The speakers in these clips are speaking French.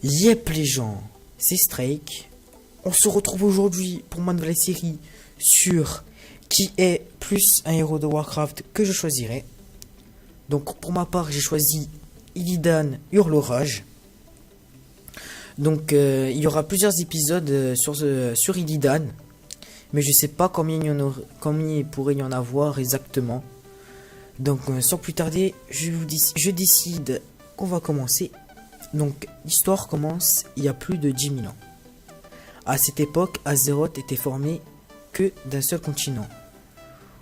Yep les gens, c'est Strake. On se retrouve aujourd'hui pour ma nouvelle série sur qui est plus un héros de Warcraft que je choisirais. Donc pour ma part j'ai choisi Illidan Hurlerage. Donc il y aura plusieurs épisodes sur Illidan. Mais je sais pas combien il pourrait y en avoir exactement. Donc sans plus tarder, je décide qu'on va commencer. Donc l'histoire commence il y a plus de 10 000 ans. À cette époque, Azeroth était formé que d'un seul continent,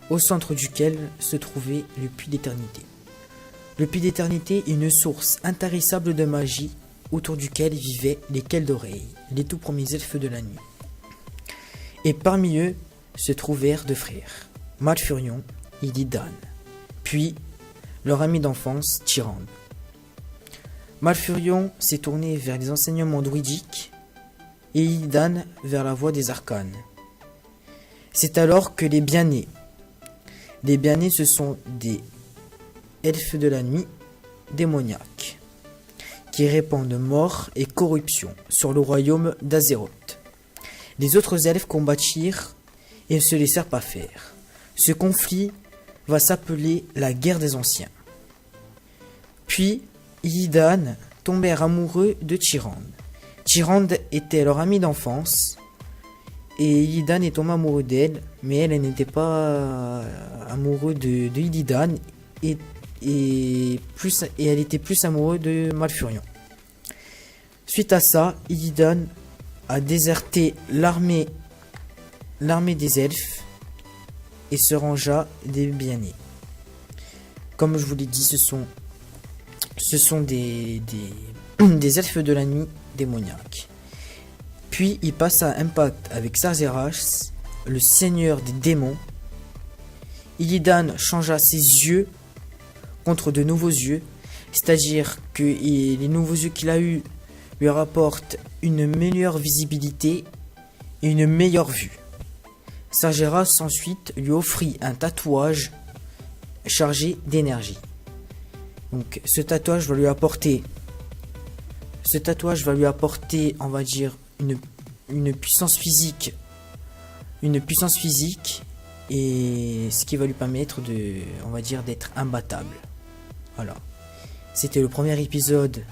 au centre duquel se trouvait le Puits d'Éternité. Le Puits d'Éternité est une source intarissable de magie autour duquel vivaient les Keldoreilles, les tout premiers elfes de la nuit. Et parmi eux se trouvèrent deux frères, Malfurion et Illidan, puis leur ami d'enfance, Tyrande. Malfurion s'est tourné vers les enseignements druidiques et Illidan vers la voie des arcanes. C'est alors que les bien-nés ce sont des elfes de la nuit démoniaques qui répandent mort et corruption sur le royaume d'Azeroth. Les autres elfes combattirent et ne se laissèrent pas faire. Ce conflit va s'appeler la guerre des anciens. Puis Illidan tombèrent amoureux de Tyrande. Tyrande était leur amie d'enfance et Illidan est tombé amoureux d'elle, mais elle n'était pas amoureuse de Illidan et elle était plus amoureuse de Malfurion. Suite à ça, Illidan a déserté l'armée des elfes et se rangea des bien-nés. Comme je vous l'ai dit, ce sont des elfes de la nuit démoniaques. Puis il passe à un pacte avec Sargeras, le seigneur des démons. Illidan changea ses yeux contre de nouveaux yeux, c'est-à-dire que les nouveaux yeux qu'il a eus lui rapportent une meilleure visibilité et une meilleure vue. Sargeras ensuite lui offrit un tatouage chargé d'énergie. Donc ce tatouage va lui apporter, on va dire, une puissance physique, et ce qui va lui permettre d'être imbattable. Voilà. C'était le premier épisode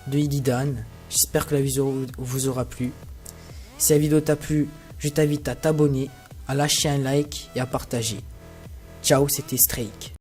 de Illidan. J'espère que la vidéo vous aura plu. Si la vidéo t'a plu, je t'invite à t'abonner, à lâcher un like et à partager. Ciao, c'était Strake.